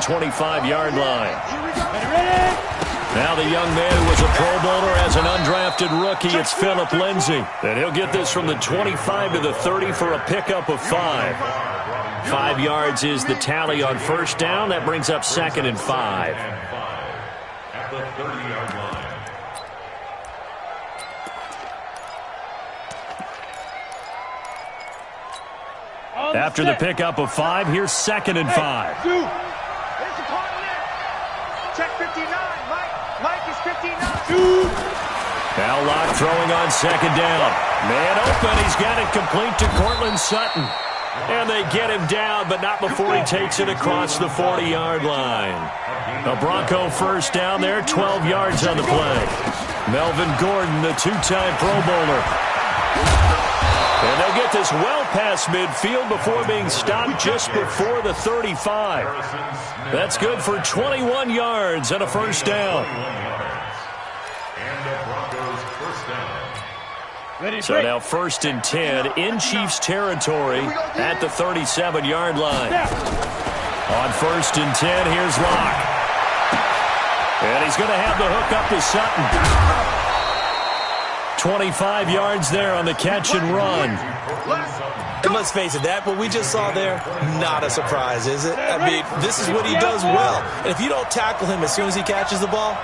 25-yard line. Now the young man who was a Pro Bowler as an undrafted rookie, it's Phillip Lindsay. And he'll get this from the 25 to the 30 for a pickup of 5. 5 yards is the tally on first down. That brings up 2nd and 5. At the 30-yard line. After the pickup of 5, here's 2nd and 5. Check 59. Mike is 59. Now Locke throwing on 2nd down. Man open. He's got it complete to Cortland Sutton. And they get him down, but not before he takes it across the 40-yard line. A Bronco first down there, 12 yards on the play. Melvin Gordon, the 2-time Pro Bowler. And they'll get this well past midfield before being stopped just before the 35. That's good for 21 yards and a first down. So now 1st and 10 in Chiefs territory at the 37-yard line. On 1st and 10, here's Locke. And he's going to have the hook up to Sutton. 25 yards there on the catch and run. And let's face it, that what we just saw there, not a surprise, is it? I mean, this is what he does well. And if you don't tackle him as soon as he catches the ball,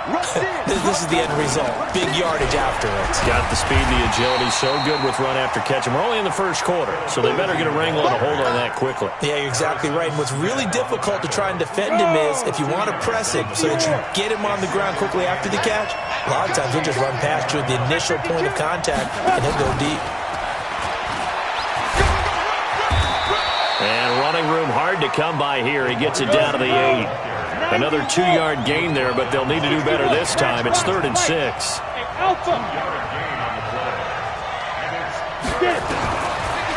this is the end result. Big yardage after it. Got the speed, the agility, so good with run after catch. And we're only in the first quarter, so they better get a wrangle and a hold on that quickly. Yeah, you're exactly right. And what's really difficult to try and defend him is if you want to press him so that you get him on the ground quickly after the catch, a lot of times he'll just run past you at the initial point of contact and he'll go deep. And running room hard to come by here. He gets it down to the 8. Another 2-yard gain there, but they'll need to do better this time. It's 3rd and 6.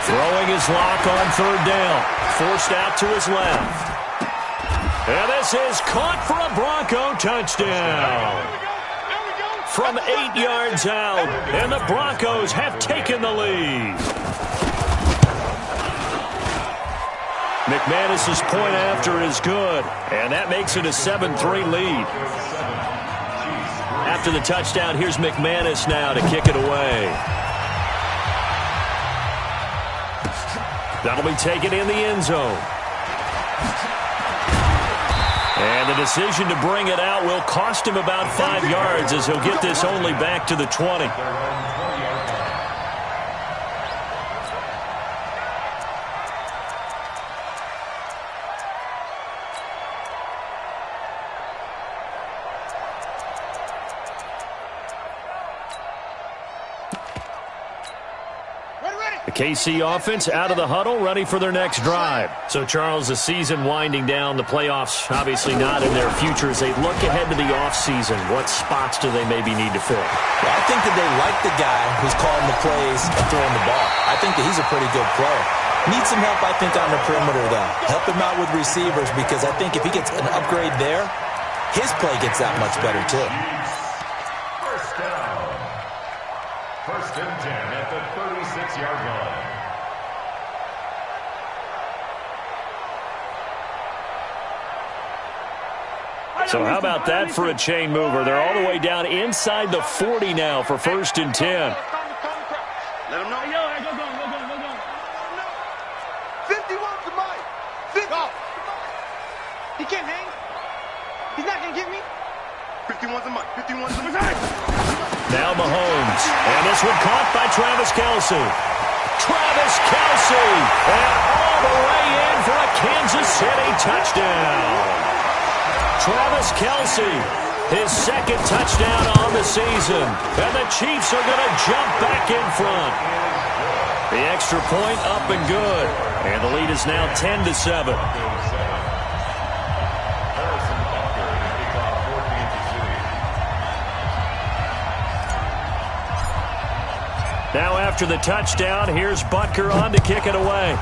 Throwing his Locke on 3rd down. Forced out to his left. And this is caught for a Bronco touchdown. From 8 yards out, and the Broncos have taken the lead. McManus's point after is good, and that makes it a 7-3 lead. After the touchdown, here's McManus now to kick it away. That'll be taken in the end zone. And the decision to bring it out will cost him about 5 yards as he'll get this only back to the 20. KC offense out of the huddle, ready for their next drive. So, Charles, the season winding down, the playoffs obviously not in their future. As they look ahead to the offseason, what spots do they maybe need to fill? Well, I think that they like the guy who's calling the plays and throwing the ball. I think that he's a pretty good player. Needs some help, I think, on the perimeter, though. Help him out with receivers because I think if he gets an upgrade there, his play gets that much better, too. First down. 1st and 10 at the 36-yard line. So how about that for a chain mover? They're all the way down inside the 40 now for 1st and 10. Let him know. Go. 51's the Mike. 50. He can't hang. He's not going to get me. 51's the Mike. 51's the Mike. Now Mahomes. And this one caught by Travis Kelce. Travis Kelce. And all the way in for a Kansas City touchdown. Travis Kelce, his 2nd touchdown on the season. And the Chiefs are going to jump back in front. The extra point up and good. And the lead is now 10-7. Now after the touchdown, here's Butker on to kick it away.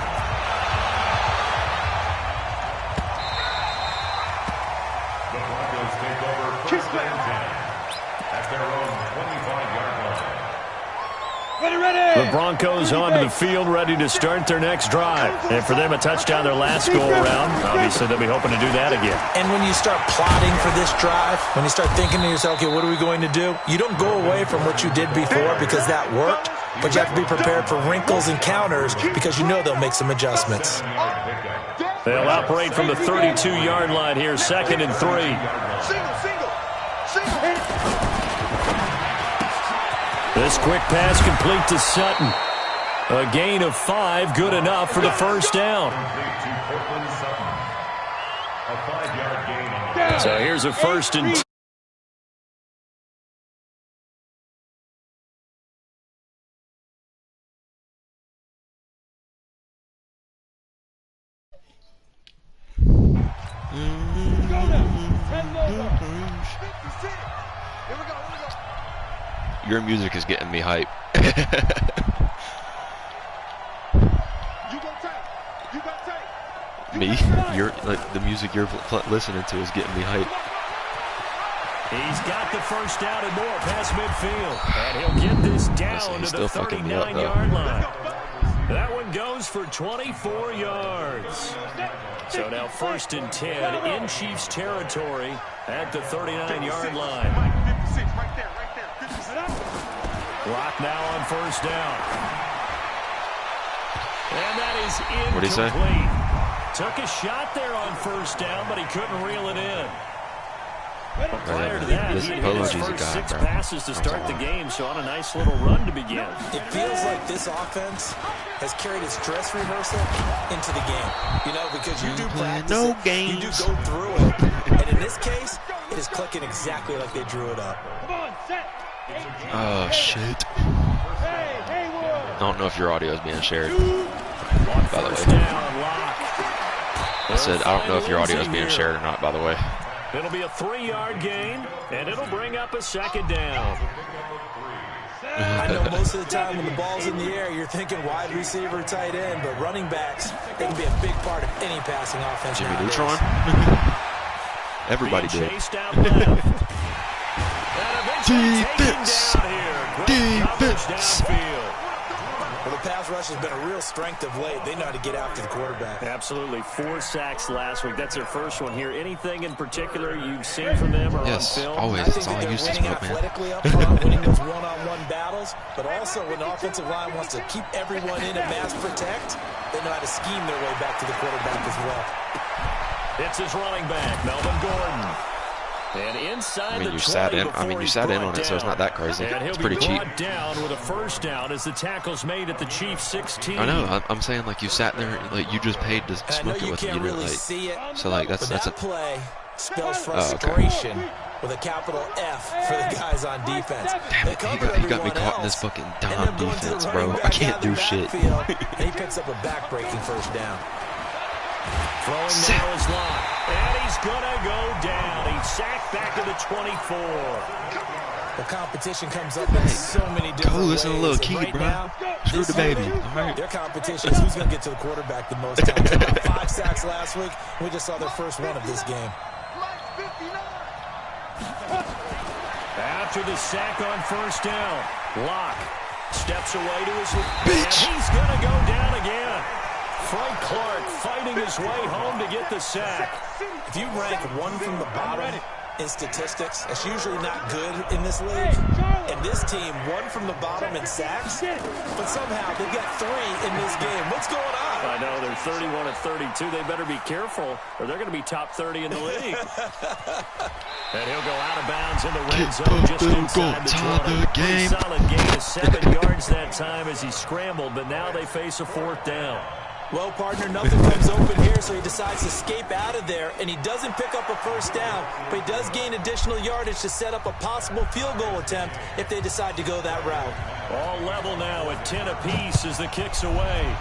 The Broncos onto the field, ready to start their next drive. And for them, a touchdown their last go-around. Obviously, they'll be hoping to do that again. And when you start plotting for this drive, when you start thinking to yourself, okay, what are we going to do? You don't go away from what you did before because that worked, but you have to be prepared for wrinkles and counters because you know they'll make some adjustments. They'll operate from the 32-yard line here, 2nd and 3. This quick pass complete to Sutton. A gain of 5, good enough for the first down. So here's a 1st and 10. Your music is getting me hype. Me? The music you're listening to is getting me hype. He's got the first down and more past midfield. And he'll get this down to the 39-yard line. That one goes for 24 yards. So now 1st and 10 in Chiefs territory at the 39-yard line. Clock now on 1st down. And that is incomplete. What did he say? Took a shot there on 1st down, but he couldn't reel it in. Well, prior to that, he had hit his first 6 passes to start the game, so on a nice little run to begin. It feels like this offense has carried its dress rehearsal into the game. You know, because you do practice no it, games. you do go through it. And in this case, it is clicking exactly like they drew it up. Oh, shit. I don't know if your audio is being shared, by the way. I said, I don't know if your audio is being shared or not, by the way. It'll be a 3-yard gain, and it'll bring up a 2nd down. I know most of the time when the ball's in the air, you're thinking wide receiver, tight end, but running backs, they can be a big part of any passing offense. Jimmy Neutron? Everybody did. Defense! Defense! Well, the pass rush has been a real strength of late. They know how to get after the quarterback. Absolutely. 4 sacks last week. That's their first one here. Anything in particular you've seen from them or on film? Always. That's all I used to smoke, man. Athletically up front, winning those one-on-one battles, but also when the offensive line wants to keep everyone in and mass protect, they know how to scheme their way back to the quarterback as well. It's his running back, Melvin Gordon. And inside you sat in on it, so it's not that crazy. It's pretty cheap. Down with a first down as the tackle's made at the Chiefs 16. I know. I'm saying like you sat there, like you just paid to smoke it with them. You didn't like. So like that's a play spells frustration with a capital F for the guys on defense. Damn it, he got me caught in this fucking dumb defense, bro. I can't do shit. And he picks up a back-breaking first down. Throwing now is Locke. And he's going to go down. He's sacked back to the 24. The competition comes up in so many different ways. Go listen to Lil Key, bro. Screw the baby. All right. Their competition is who's going to get to the quarterback the most times. About 5 sacks last week. We just saw their first one of this game. After the sack on first down, Locke steps away to his left. And he's going to go down again. Frank Clark fighting his way home to get the sack. If you rank one from the bottom in statistics, that's usually not good in this league. And this team, one from the bottom in sacks, but somehow they've got 3 in this game. What's going on? I know, they're 31 of 32. They better be careful, or they're going to be top 30 in the league. And he'll go out of bounds in the red zone just inside the 20. Pretty solid gain of 7 yards that time as he scrambled, but now they face a 4th down. Well, partner, nothing comes open here, so he decides to escape out of there, and he doesn't pick up a first down, but he does gain additional yardage to set up a possible field goal attempt if they decide to go that route. All level now at 10 apiece as the kick's away.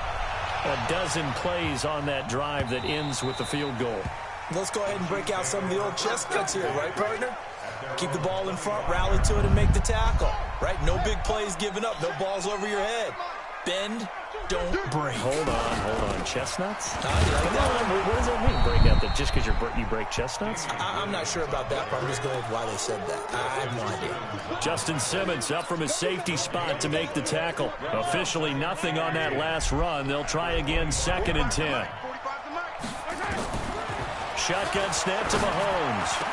A dozen plays on that drive that ends with the field goal. Let's go ahead and break out some of the old chestnuts here, right, partner? Keep the ball in front, rally to it, and make the tackle, right? No big plays given up, no balls over your head. Bend, don't break. Hold on. Chestnuts? You like that one? What does that mean, break out? That just because you break chestnuts? I'm not sure about that part. I'm just going with why they said that. I have no idea. Justin Simmons up from his safety spot to make the tackle. Officially nothing on that last run. They'll try again, 2nd and 10. Shotgun snap to Mahomes.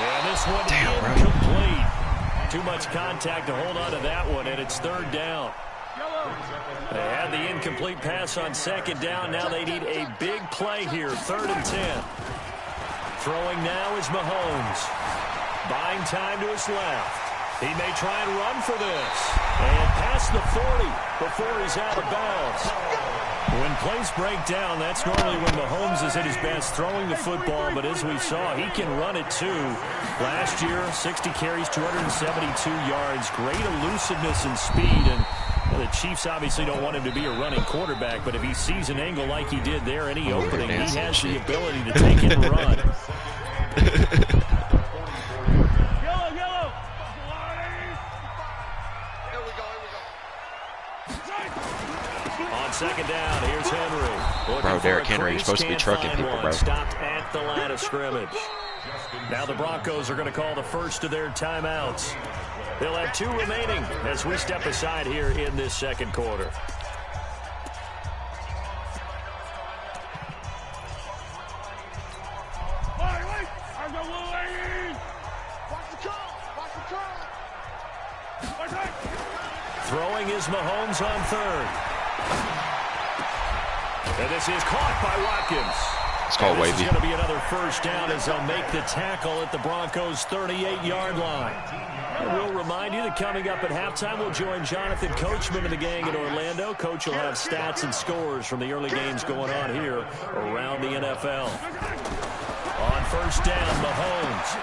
And this one incomplete. Too much contact to hold on to that one, and it's 3rd down. They had the incomplete pass on 2nd down. Now they need a big play here, 3rd and 10. Throwing now is Mahomes. Buying time to his left. He may try and run for this. And past the 40 before he's out of bounds. When plays break down, that's normally when Mahomes is at his best throwing the football. But as we saw, he can run it too. Last year, 60 carries, 272 yards. Great elusiveness and speed. And the Chiefs obviously don't want him to be a running quarterback. But if he sees an angle like he did there, any opening, he has the ability to take it and run. On 2nd down, here's Henry. Bro, Derrick Henry, you're supposed to be trucking people, bro. Stopped at the line of scrimmage. Now the Broncos are going to call the first of their timeouts. They'll have 2 remaining as we step aside here in this 2nd quarter. Throwing is Mahomes on 3rd. And this is caught by Watkins. It's called wavy. This is going to be another 1st down as they'll make the tackle at the Broncos' 38-yard line. And we'll remind you that coming up at halftime, we'll join Jonathan Coachman and the gang in Orlando. Coach will have stats and scores from the early games going on here around the NFL. On 1st down, Mahomes.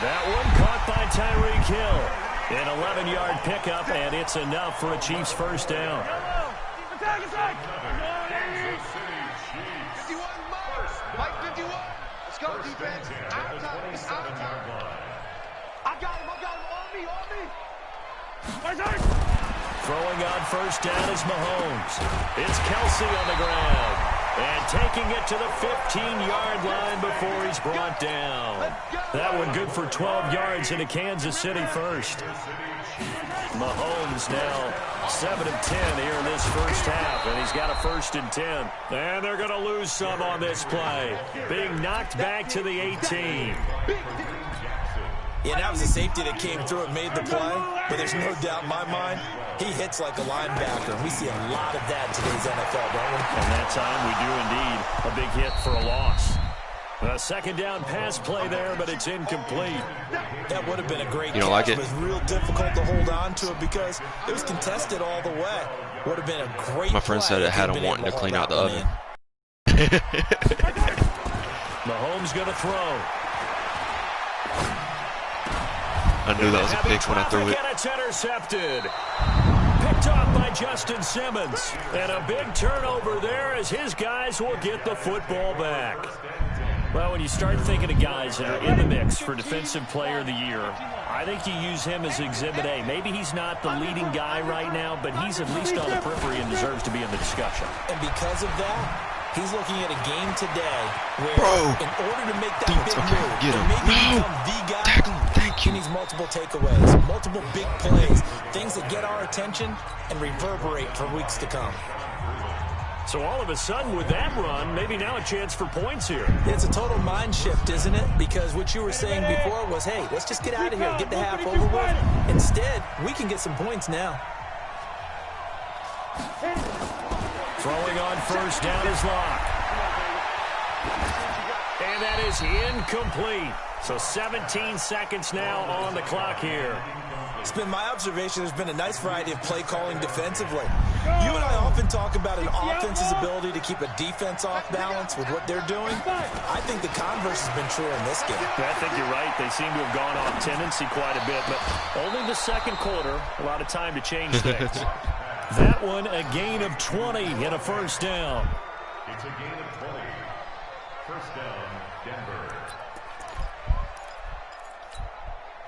That one caught by Tyreek Hill. An 11-yard pickup, and it's enough for a Chiefs 1st down. Let's go, defense. Out of time. I got him. On me. Throwing on 1st down is Mahomes. It's Kelsey on the ground. And taking it to the 15-yard line before he's brought down. That one good for 12 yards into Kansas City 1st. Mahomes now 7 of 10 here in this 1st half, and he's got a 1st and 10. And they're going to lose some on this play. Being knocked back to the 18. Yeah, that was a safety that came through and made the play, but there's no doubt in my mind, he hits like a linebacker. We see a lot of that in today's NFL, don't we? And that time we do indeed a big hit for a loss. A 2nd down pass play there, but it's incomplete. That would have been a great catch. You don't like it? It was real difficult to hold on to it because it was contested all the way. Would have been a great My friend said it had him wanting to clean out the oven. Mahomes going to throw. I knew that was a pick when I threw it. And it's intercepted. Picked off by Justin Simmons. And a big turnover there as his guys will get the football back. Well, when you start thinking of guys that are in the mix for Defensive Player of the Year, I think you use him as Exhibit A. Maybe he's not the leading guy right now, but he's at least on the periphery and deserves to be in the discussion. And because of that, he's looking at a game today where, in order to make that big move, to maybe become the guy, he needs multiple takeaways, multiple big plays, things that get our attention and reverberate for weeks to come. So all of a sudden, with that run, maybe now a chance for points here. It's a total mind shift, isn't it? Because what you were saying before was, hey, let's just get out of here, get the half over with. Instead, we can get some points now. Throwing on 1st down is Locke. And that is incomplete. So 17 seconds now on the clock here. It's been my observation there's been a nice variety of play calling defensively. You and I often talk about an offense's ability to keep a defense off balance with what they're doing. I think the converse has been true in this game. I think you're right. They seem to have gone off tendency quite a bit, but only the 2nd quarter. A lot of time to change things. That one, a gain of 20 and a 1st down. It's a gain of 20. 1st down, Denver.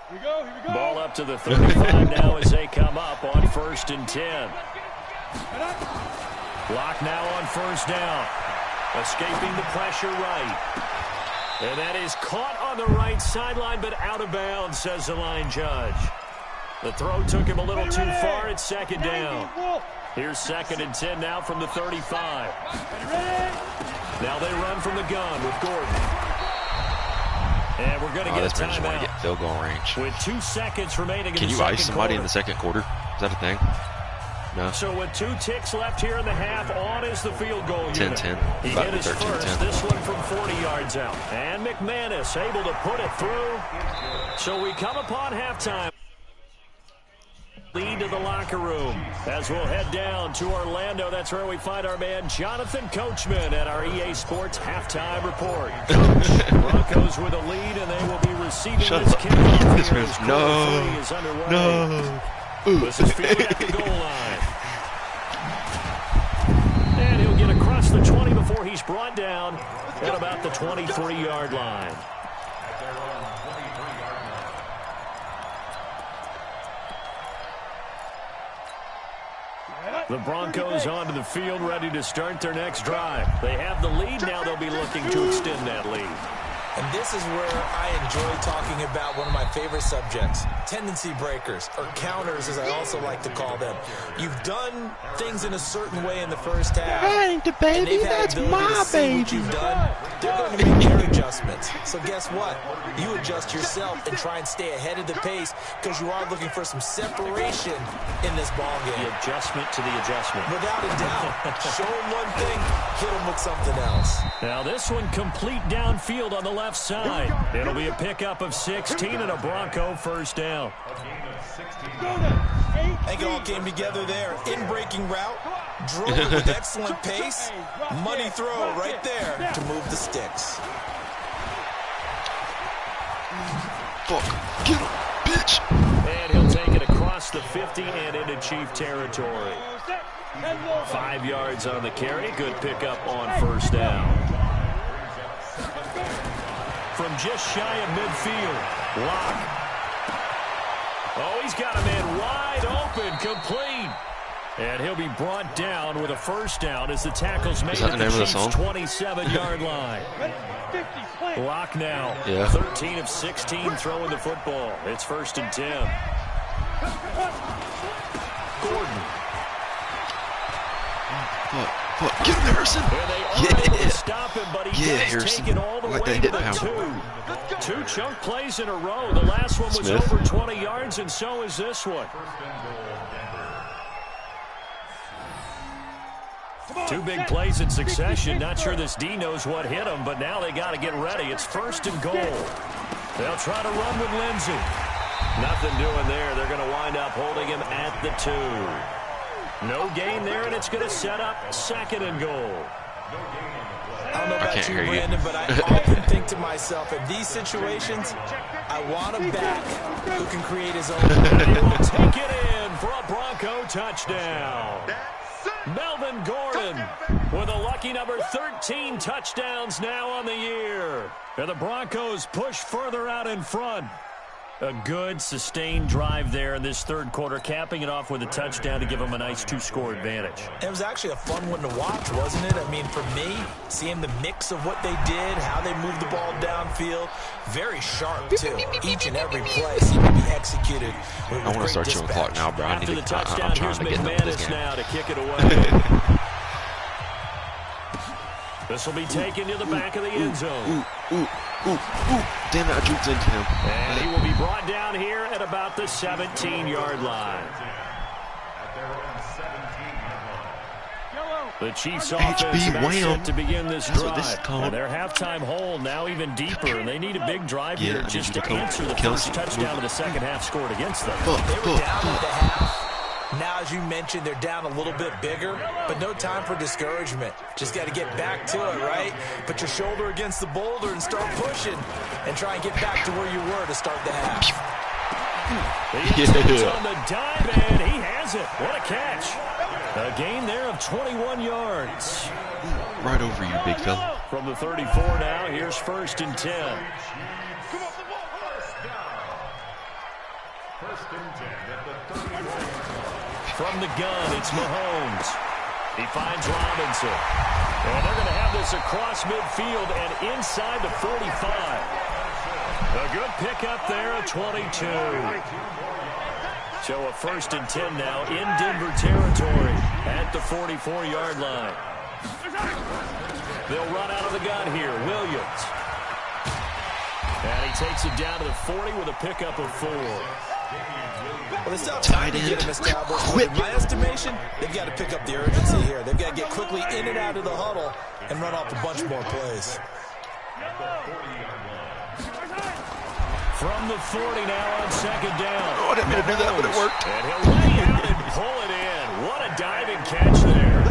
Here we go. Ball up to the 35 now as they come up on 1st and 10. Block now on first down. Escaping the pressure right. And that is caught on the right sideline, but out of bounds, says the line judge. The throw took him a little too far. It's second down. Here's 2nd and 10 now from the 35. Now they run from the gun with Gordon. And we're going to get a timeout. Want to get field goal range. With 2 seconds remaining in the second quarter. Can you ice somebody in the second quarter? Is that a thing? No. So with 2 ticks left here in the half, on is the field goal unit. 10-10. He hit his first, this one from 40 yards out. And McManus able to put it through. So we come upon halftime. Lead to the locker room as we'll head down to Orlando. That's where we find our man Jonathan Coachman at our EA Sports halftime report. Coach, Broncos with a lead, and they will be receiving this kickoff. This is underway. No. This is fielded at the goal line. And he'll get across the 20 before he's brought down at about the 23-yard line. The Broncos onto the field, ready to start their next drive. They have the lead. Now they'll be looking to extend that lead. And this is where I enjoy talking about one of my favorite subjects, tendency breakers, or counters as I also like to call them. You've done things in a certain way in the first half. Hey, the baby, that's my baby. What you've done. They're going to make their adjustments. So guess what? You adjust yourself and try and stay ahead of the pace because you are looking for some separation in this ball game. The adjustment to the adjustment. Without a doubt. Show them one thing, hit them with something else. Now this one complete downfield on the left side. It'll be a pickup of 16 and a Bronco first down. I think it all came together there. In-breaking route, drove it with excellent pace, money throw right there to move the sticks. Fuck. Get him, bitch. And he'll take it across the 50 and into Chief territory. 5 yards on the carry. Good pickup on first down. From just shy of midfield, Locke. Oh, he's got a man wide open, complete. And he'll be brought down with a first down as the tackle's made at the Chiefs' 27-yard line. Locke now, 13 of 16 throwing the football. It's 1st and 10. Gordon. Get him, Harrison. Yeah. Stop him, but he Harrison. Take it all the way to the 2 chunk plays in a row. The last one was over 20 yards, and so is this one. 2 big plays in succession. Not sure this D knows what hit him, but now they got to get ready. It's 1st and goal. They'll try to run with Lindsey. Nothing doing there. They're going to wind up holding him at the 2. No gain there, and it's going to set up 2nd and goal. I don't know about you, Brandon, but I often think to myself, in these situations, I want a back who can create his own. And he will take it in for a Bronco touchdown. Melvin Gordon with a lucky number 13 touchdowns now on the year. And the Broncos push further out in front. A good, sustained drive there in this 3rd quarter, capping it off with a touchdown to give them a nice 2-score advantage. It was actually a fun one to watch, wasn't it? I mean, for me, seeing the mix of what they did, how they moved the ball downfield, very sharp, too. Each and every play seemed to be executed with I want to start chewing clock now, bro. I need to, I'm trying to get into this game. Now to kick it away. This will be taken to the back of the end zone. Damn it, I juked into him. And he will be brought down here at about the 17-yard line. The Chiefs offense set to begin this drive. And their halftime hold now even deeper, and they need a big drive here just to answer the first touchdown of the second half scored against them. They were down at the half. Now, as you mentioned, they're down a little bit bigger, but no time for discouragement. Just got to get back to it, right? Put your shoulder against the boulder and start pushing and try and get back to where you were to start the half. He's on the dive, and he has it. What a catch. A gain there of 21 yards. Right over you, big fella. From the 34 now, here's 1st and 10. From the gun, it's Mahomes. He finds Robinson. And they're going to have this across midfield and inside the 45. A good pickup there at 22. So a 1st and 10 now in Denver territory at the 44-yard line. They'll run out of the gun here. Williams. And he takes it down to the 40 with a pickup of 4. Well, they still have time to get him established. In my estimation, they've got to pick up the urgency here. They've got to get quickly in and out of the huddle and run off a bunch more plays. From the 40 now on 2nd down. Oh, I didn't mean to do that, but it worked. And he'll lay out and pull it in. What a diving catch there.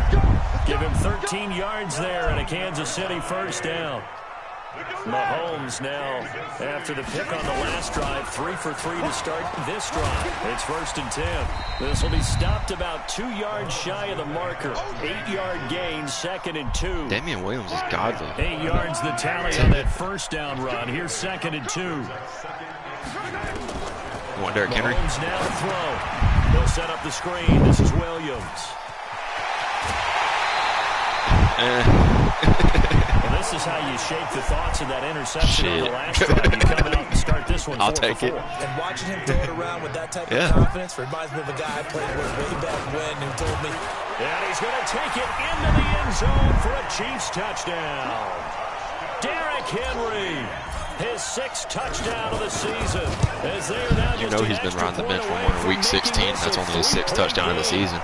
Give him 13 yards there and a Kansas City 1st down. Mahomes now, after the pick on the last drive, 3 for 3 to start this drive. It's 1st and 10. This will be stopped about 2 yards shy of the marker. 8-yard gain, 2nd and 2. Damian Williams is godly. 8 yards the tally on that 1st down run. Here's 2nd and 2. You want Derrick Henry? Mahomes now to throw. They'll set up the screen. This is Williams. Well, this is how you shape the thoughts of that interception on the last drive. You come out and start this one. I'll take it. And watching him throw it around with that type of confidence reminds me of a guy I played with way back when who told me. And he's going to take it into the end zone for a Chiefs touchdown. Derrick Henry, his 6th touchdown of the season. As they are now You know he's been riding the bench for more in week 16. That's only his 6th touchdown of the season.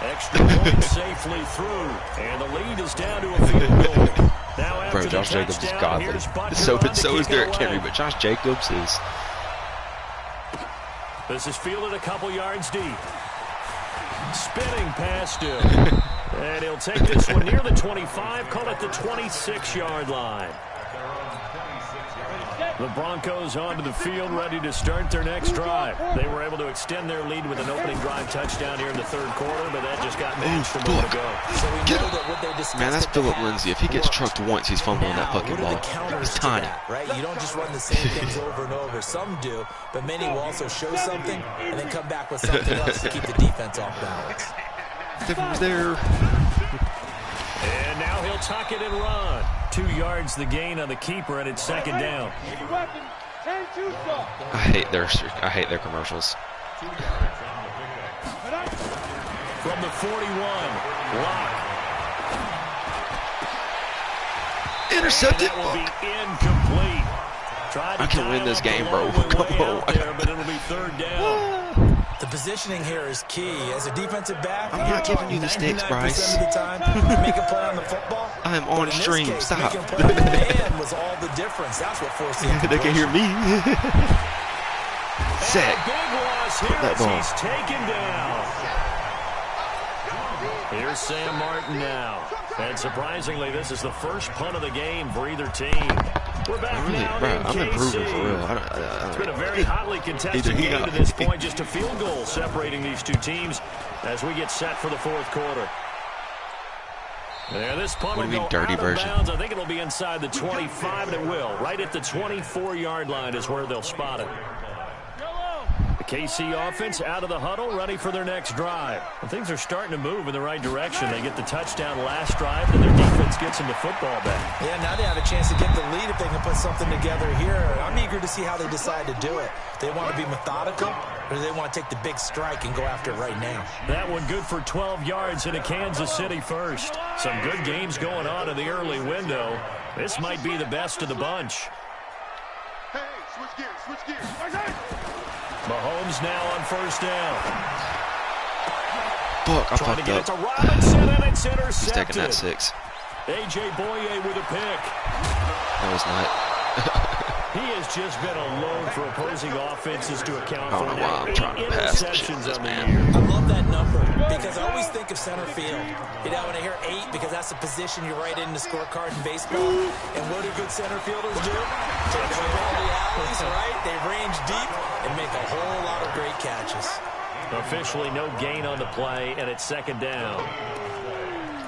Extra point safely through, and the lead is down to a field goal. Now after Bro, Josh Jacobs is godly. So is Derrick Henry, but Josh Jacobs is. This is fielded a couple yards deep. Spinning past him. And he'll take this one near the 25, call it the 26-yard line. The Broncos onto the field, ready to start their next drive. They were able to extend their lead with an opening drive touchdown here in the 3rd quarter, but that just got matched a moment ago. So we know that what they discussed. Man, that's Phillip Lindsay. If he gets trucked once, he's fumbling that fucking ball. He's tiny. Right? You don't just run the same things over and over. Some do, but many will also show something and then come back with something else to keep the defense off balance. Stephen was there. And now he'll tuck it and run. 2 yards the gain on the keeper, and it's 2nd down. I hate their commercials. From the 41, Lock. Intercepted. That will be incomplete. I can win this game, bro. Come on. There, but it'll be 3rd down. The positioning here is key. As a defensive back, I'm not giving you the sticks, Bryce. Of the time, make a play on the football. I am on stream. Case, stop. Making a play on the man was all the difference. That's what forced the They can hear me. Sack. Big loss here that ball. He's taken down. Here's Sam Martin now. And surprisingly, this is the first punt of the game for either team. We're back now in I'm improving for real. It's been a very hotly contested game to this point. Just a field goal separating these two teams as we get set for the 4th quarter. There, this punt will go dirty out of version? bounds. I think it'll be inside the 25, and it will. Right at the 24-yard line is where they'll spot it. The KC offense out of the huddle, ready for their next drive. And things are starting to move in the right direction. They get the touchdown last drive, and their defense gets them the football back. Yeah, now they have a chance to get the lead if they can put something together here. I'm eager to see how they decide to do it. Do they want to be methodical, or do they want to take the big strike and go after it right now? That one good for 12 yards in a Kansas City 1st. Some good games going on in the early window. This might be the best of the bunch. Hey, switch gears, switch gears. Mahomes now on 1st down. Fuck, I Trying to fucked get it up. to Robinson, and it's intercepted. He's taking that 6. A.J. Boye with a pick. That was not. He has just been alone for opposing offenses to account I for don't know why now. I'm trying to pass the shit Interceptions this on the man. year. I love that number because I always think of center field. You know, when I hear 8, because that's the position you write in the scorecard in baseball. And what do good center fielders do? Take the ball to the alleys, right? They range deep and make a whole lot of great catches. Officially no gain on the play, and it's 2nd down.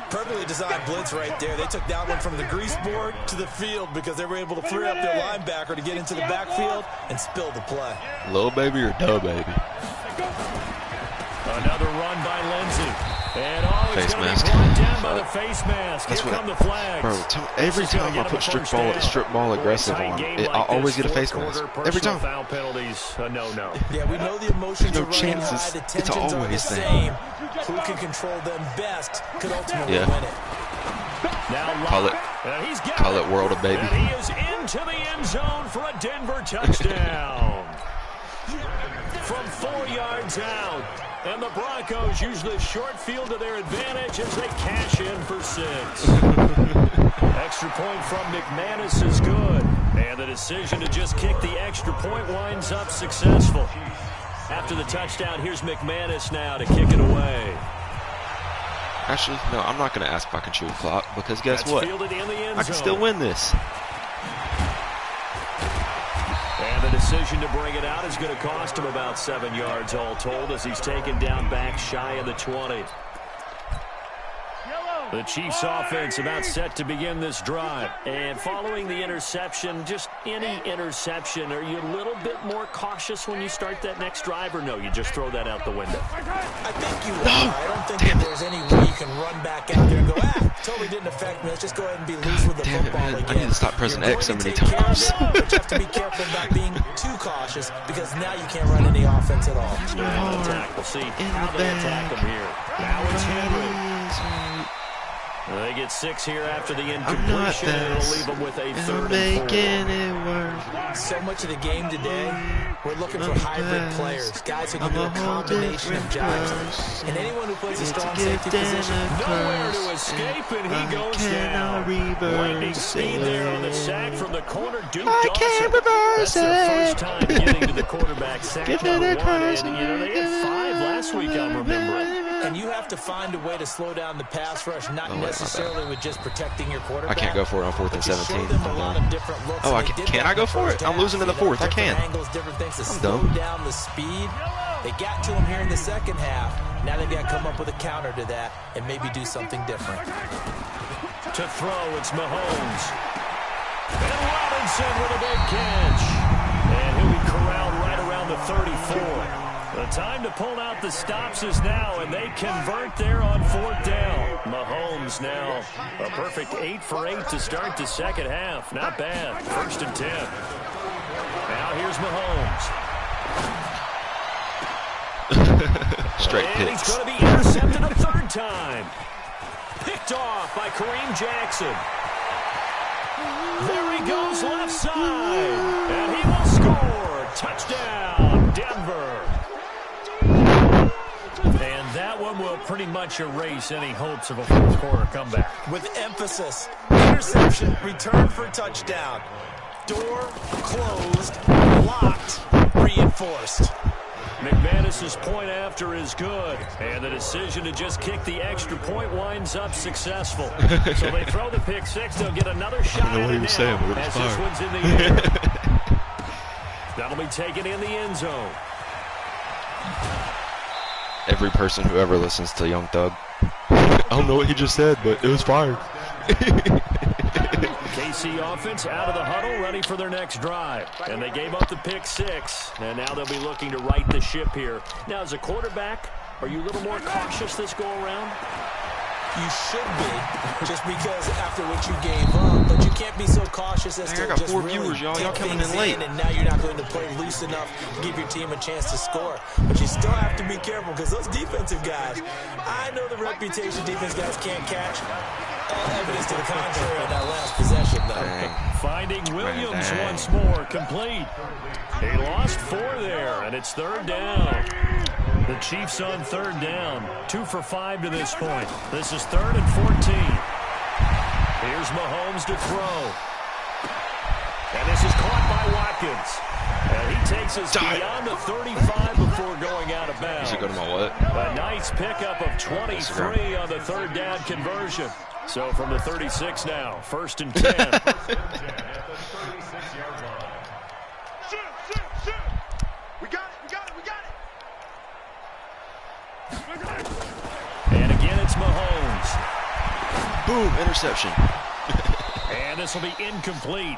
Perfectly designed blitz right there. They took that one from the grease board to the field because they were able to free up their linebacker to get into the backfield and spill the play. Little baby or duh baby? A Another run by Lindsey. And he's Face going to mask. be brought down by the face mask. Here come the flags. Bro, every time I put strip ball aggressive on, I always get a face mask. Every time. Foul penalties, no. Yeah, we know the emotions No are running high. chances. The It's tensions are the always there. same. Who can control them best could ultimately win it. Now Call it. and he's got Call it world of baby. And he is into the end zone for a Denver touchdown. From 4 yards out. And the Broncos use the short field to their advantage as they cash in for 6. Extra point from McManus is good. And the decision to just kick the extra point winds up successful. After the touchdown, here's McManus now to kick it away. Actually, no, I'm not going to ask if I can shoot a clock because guess That's what? fielded in the end I can zone. still win this. And the decision to bring it out is going to cost him about 7 yards all told as he's taken down back shy of the 20. The Chiefs offense about set to begin this drive. And following the interception, just any interception, are you a little bit more cautious when you start that next drive, or no, you just throw that out the window? I think you are. I don't think that there's any way you can run back out there and go, totally didn't affect me. Let's just go ahead and be loose with the football man. again. I need to stop pressing You're X so going to many take care of times. it, but you have to be careful about being too cautious because now you can't run any offense at all. Attack. We'll see how they attack him here. Now it's Henry. They get 6 here after the incompletion, and it'll leave them with a 3rd and 4. So much of the game today, we're looking for hybrid players, guys who can do a combination of jobs. And anyone who plays a strong safety position, Nowhere to escape, and he goes down. Lightning speed there on the sack from the corner. Duke Dawson. That's the first time getting to the quarterback sack number 1. And, they had 5 last week, I'm remembering. And you have to find a way to slow down the pass rush, not necessarily with just protecting your quarterback. I can't go for it on 4th and 17. Oh, can I go for it? I'm losing in the 4th. I can. Angles, different things to I'm slow dumb. down the speed. They got to him here in the second half. Now they've got to come up with a counter to that and maybe do something different. To throw, it's Mahomes. And Robinson with a big catch. And he'll be corralled right around the 34. The time to pull out the stops is now, and they convert there on 4th down. Mahomes now a perfect 8 for 8 to start the second half. Not bad. 1st and 10. Now here's Mahomes. Straight And picks. he's going to be intercepted a 3rd time. Picked off by Kareem Jackson. There he goes left side. And he will score. Touchdown, Denver. And that one will pretty much erase any hopes of a 4th quarter comeback. With emphasis, interception, return for touchdown. Door closed, locked, reinforced. McManus's point after is good, and the decision to just kick the extra point winds up successful. So they throw the pick 6. They'll get another shot know at what it he was now saying, but it was as this fire. one's in the air. That'll be taken in the end zone. Every person who ever listens to Young Thug. I don't know what he just said, but it was fire. KC offense out of the huddle, ready for their next drive. And they gave up the pick 6, and now they'll be looking to right the ship here. Now, as a quarterback, are you a little more cautious this go-around? You should be, just because after what you gave up, but you can't be so cautious as I to got just 4 really viewers, y'all. Y'all take coming things in late. and now you're not going to play loose enough to give your team a chance to score. But you still have to be careful because those defensive guys, I know the reputation defense guys can't catch. All evidence to the contrary on that last possession, though. Dang. Finding Williams Dang. once more, complete. He lost 4 there, and it's 3rd down. The Chiefs on 3rd down, 2 for 5 to this point. This is 3rd and 14. Here's Mahomes to throw. And this is caught by Watkins. And he takes us beyond the 35 before going out of bounds. You should go to my what? A nice pickup of 23 on the 3rd down conversion. So from the 36 now, 1st and 10. We got it. And again, it's Mahomes. Boom, interception. And this will be incomplete.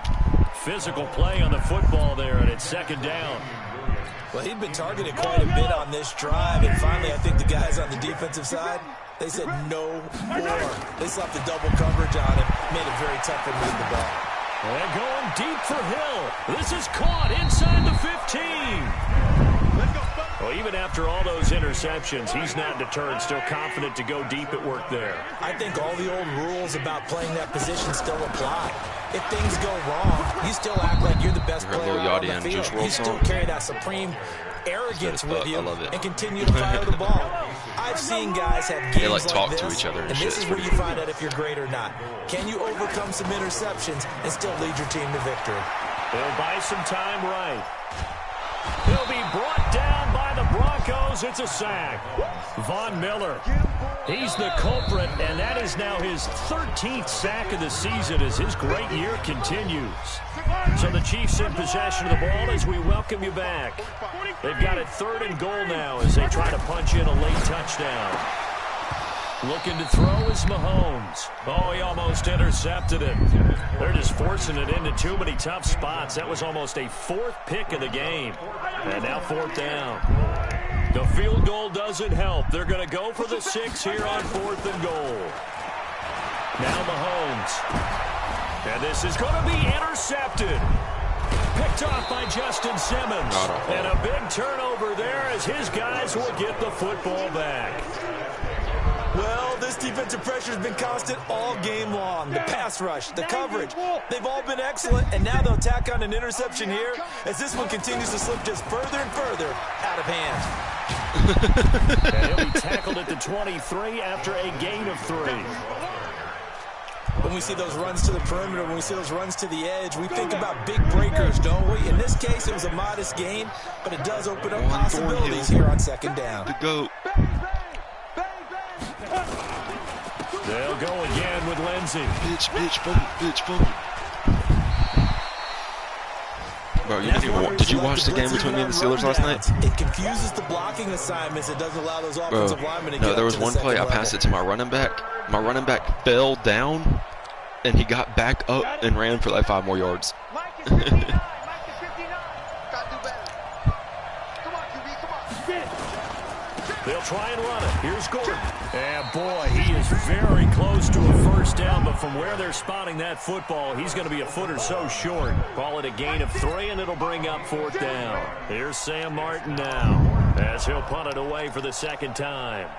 physical play on the football there, and it's second down. Well, he'd been targeted quite a bit on this drive, and finally I think the guys on the defensive side, they said no more. They slapped the double coverage on him, made it very tough for him to get the ball. And going deep for Hill. This is caught inside the 15. Well, even after all those interceptions, he's not deterred, still confident to go deep at work there. I think all the old rules about playing that position still apply. If things go wrong, you still act like you're the best player on the field. You still carry that supreme arrogance with you and continue to fire the ball. I've seen guys have games like talk this, to each other and this is where you find out if you're great or not. Can you overcome some interceptions and still lead your team to victory? They'll buy some time right. He'll be brought down by the Broncos. It's a sack. Von Miller, he's the culprit, and that is now his 13th sack of the season as his great year continues. So the Chiefs in possession of the ball as we welcome you back. They've got it 3rd and goal now as they try to punch in a late touchdown. Looking to throw is Mahomes. Oh, he almost intercepted it. They're just forcing it into too many tough spots. That was almost a 4th pick of the game. And now 4th down. The field goal doesn't help. They're going to go for the 6 here on 4th and goal. Now Mahomes. And this is going to be intercepted. Picked off by Justin Simmons. And a big turnover there as his guys will get the football back. Well, this defensive pressure has been constant all game long. The pass rush, the coverage, they've all been excellent, and now they'll tack on an interception here as this one continues to slip just further and further out of hand. And he'll be tackled at the 23 after a gain of 3. When we see those runs to the perimeter, when we see those runs to the edge, we think about big breakers, don't we? In this case, it was a modest gain, but it does open up possibilities here on 2nd down. The GOAT. They'll go again with Lindsey. Bitch, fumble. Bro, you didn't even, did you watch the game between me and the Steelers last night? It confuses the blocking assignments. It doesn't allow those offensive linemen to get no, there was up to one the play I second passed level. it to my running back. My running back fell down, and he got back up and ran for like 5 more yards. Mike is 59. Mike is 59. Gotta do better. Come on, QB, come on. They'll try and run it. Here's Gordon. And boy, he is very close to a 1st down, but from where they're spotting that football, he's going to be a foot or so short. Call it a gain of 3, and it'll bring up 4th down. Here's Sam Martin now as he'll punt it away for the 2nd time.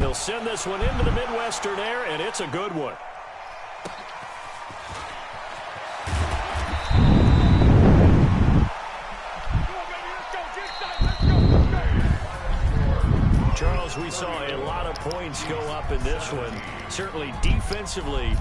He'll send this one into the Midwestern air, and it's a good one. Charles, we saw a lot of points go up in this one. Certainly defensively.